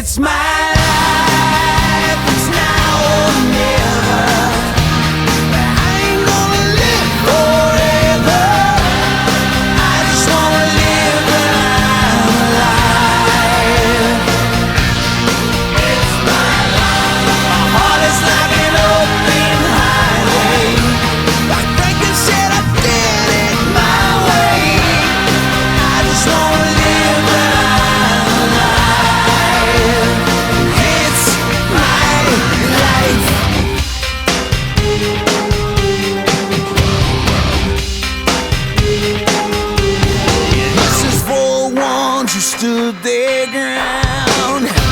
It's my life, it's now or never. I ain't gonna live forever. I just wanna live when I'm alive. It's my life. My heart is like an open highway. Like Franklin said, I did it my way. I just wanna live when I'm alive. It's my life. This is for ones who stood their ground.